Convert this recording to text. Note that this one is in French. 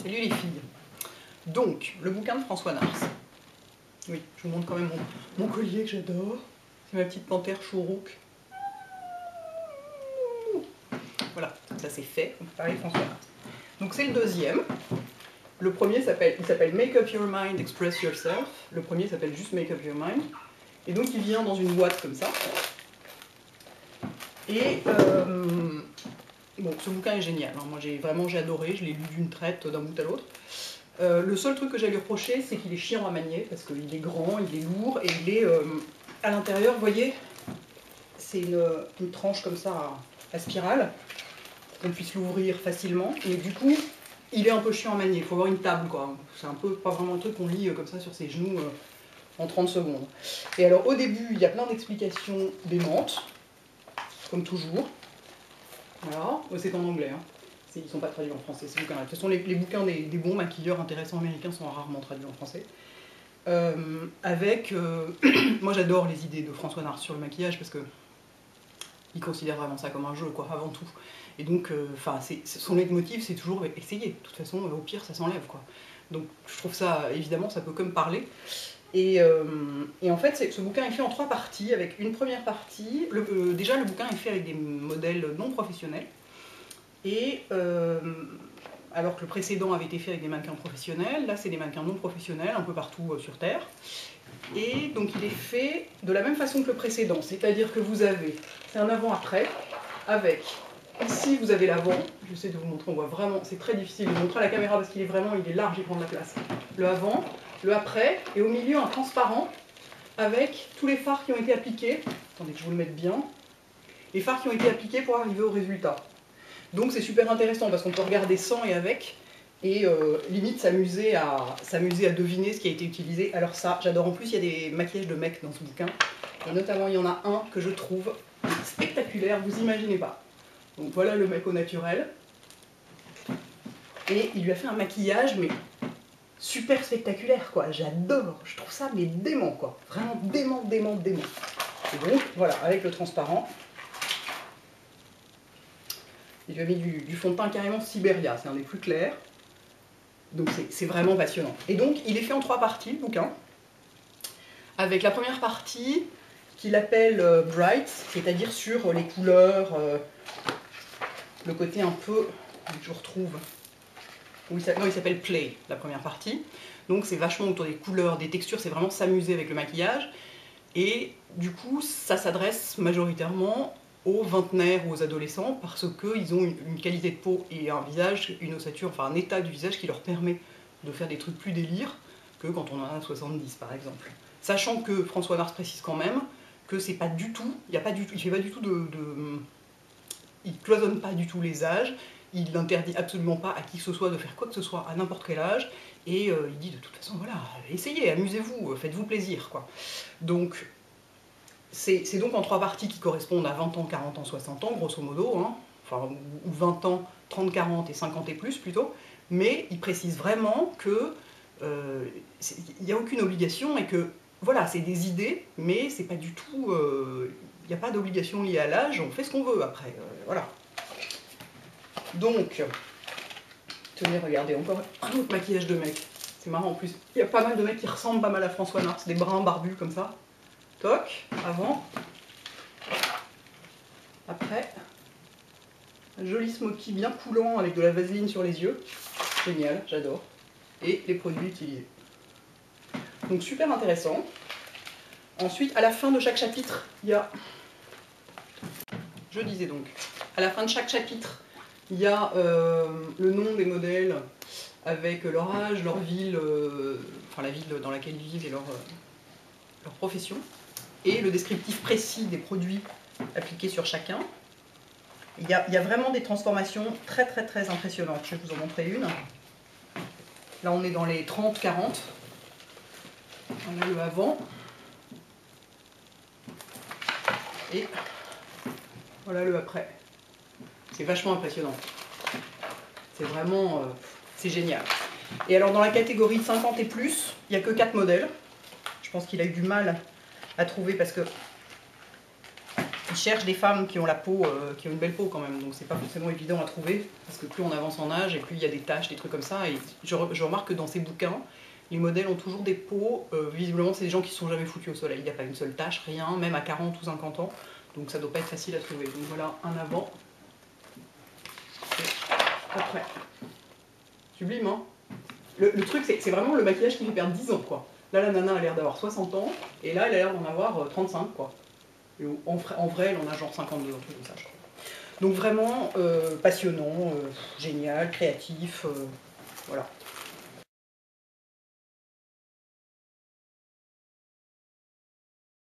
Salut les filles. Donc, le bouquin de François Nars. Oui, je vous montre quand même mon collier que j'adore. C'est ma petite panthère chourouque. Voilà, ça c'est fait. Pareil, François Nars. Donc c'est le deuxième. Le premier il s'appelle Make Up Your Mind, Express Yourself. Le premier s'appelle juste Make Up Your Mind. Et donc il vient dans une boîte comme ça. Et bon, ce bouquin est génial. Hein. Moi j'ai adoré, je l'ai lu d'une traite d'un bout à l'autre. Le seul truc que j'ai à lui reprocher, c'est qu'il est chiant à manier, parce qu'il est grand, il est lourd, et il est à l'intérieur, vous voyez, c'est une tranche comme ça à spirale, qu'on puisse l'ouvrir facilement, et du coup, il est un peu chiant à manier, il faut avoir une table, quoi. C'est un peu pas vraiment un truc qu'on lit comme ça sur ses genoux en 30 secondes. Et alors au début, il y a plein d'explications démentes, comme toujours. Voilà, c'est en anglais, hein. Ils ne sont pas traduits en français, ces bouquins-là. De toute façon, les bouquins des bons maquilleurs intéressants américains sont rarement traduits en français. Moi j'adore les idées de François Nars sur le maquillage parce que il considère vraiment ça comme un jeu, quoi, avant tout. Et donc, son leitmotiv, c'est toujours essayer. De toute façon, au pire, ça s'enlève, quoi. Donc, je trouve ça, évidemment, ça peut que me parler. Et en fait, ce bouquin est fait en 3 parties, avec une première partie. Déjà, le bouquin est fait avec des modèles non professionnels. Et alors que le précédent avait été fait avec des mannequins professionnels, là c'est des mannequins non professionnels un peu partout sur Terre. Et donc il est fait de la même façon que le précédent, c'est-à-dire que vous avez, c'est un avant-après, avec, ici vous avez l'avant, j'essaie de vous montrer, on voit vraiment, c'est très difficile de montrer à la caméra parce qu'il est large, il prend de la place. Le avant, le après, et au milieu un transparent avec tous les fards qui ont été appliqués, attendez que je vous le mette bien, les fards qui ont été appliqués pour arriver au résultat. Donc c'est super intéressant parce qu'on peut regarder sans et avec et limite s'amuser à deviner ce qui a été utilisé. Alors ça, j'adore. En plus, il y a des maquillages de mecs dans ce bouquin. Et notamment, il y en a un que je trouve spectaculaire, vous imaginez pas. Donc voilà le mec au naturel. Et il lui a fait un maquillage, mais super spectaculaire, quoi. J'adore. Je trouve ça, mais dément, quoi. Vraiment dément, dément, dément. Et donc, voilà, avec le transparent. Il lui a mis du fond de teint carrément Sibéria, c'est un des plus clairs. Donc c'est vraiment passionnant. Et donc il est fait en 3 parties, le bouquin. Avec la première partie qu'il appelle Bright, c'est-à-dire sur les couleurs, le côté un peu, je retrouve, non, il s'appelle Play, la première partie. Donc c'est vachement autour des couleurs, des textures, c'est vraiment s'amuser avec le maquillage. Et du coup, ça s'adresse majoritairement aux vingtenaires ou aux adolescents parce qu'ils ont une qualité de peau et un visage, une ossature, enfin un état du visage qui leur permet de faire des trucs plus délires que quand on en a 70 par exemple. Sachant que François Nars précise quand même que c'est pas du tout, il fait pas du tout il cloisonne pas du tout les âges, il n'interdit absolument pas à qui que ce soit de faire quoi que ce soit à n'importe quel âge, et il dit de toute façon voilà, essayez, amusez-vous, faites-vous plaisir, quoi. Donc c'est donc en 3 parties qui correspondent à 20 ans, 40 ans, 60 ans, grosso modo, hein. Enfin, ou 20 ans, 30, 40 et 50 et plus plutôt, mais il précise vraiment que il n'y a aucune obligation et que voilà, c'est des idées, mais c'est pas du tout, il n'y a pas d'obligation liée à l'âge, on fait ce qu'on veut après, voilà. Donc, tenez, regardez, encore un autre maquillage de mec, c'est marrant en plus, il y a pas mal de mecs qui ressemblent pas mal à François Nars, des bruns barbus comme ça. Toc, avant, après, un joli smoky bien coulant avec de la vaseline sur les yeux, génial, j'adore, et les produits utilisés. Donc super intéressant. Ensuite, à la fin de chaque chapitre, il y a, je disais donc, à la fin de chaque chapitre, il y a le nom des modèles avec leur âge, leur ville, enfin la ville dans laquelle ils vivent et leur profession. Et le descriptif précis des produits appliqués sur chacun. Il y a vraiment des transformations très très très impressionnantes. Je vais vous en montrer une. Là on est dans les 30-40. On a le avant. Et voilà le après. C'est vachement impressionnant. C'est vraiment, c'est génial. Et alors dans la catégorie 50 et plus, il n'y a que 4 modèles. Je pense qu'il a eu du mal à trouver parce que cherchent des femmes qui ont la peau, qui ont une belle peau quand même, donc c'est pas forcément évident à trouver, parce que plus on avance en âge et plus il y a des taches, des trucs comme ça, et je remarque que dans ces bouquins, les modèles ont toujours des peaux, visiblement c'est des gens qui se sont jamais foutus au soleil, il n'y a pas une seule tache, rien, même à 40 ou 50 ans, donc ça doit pas être facile à trouver. Donc voilà un avant et après. Sublime, hein. Le truc, c'est vraiment le maquillage qui fait perdre 10 ans, quoi. Là, la nana a l'air d'avoir 60 ans, et là, elle a l'air d'en avoir 35, quoi. Et en vrai, elle en a genre 52, un truc comme ça, je crois. Donc vraiment passionnant, génial, créatif, voilà.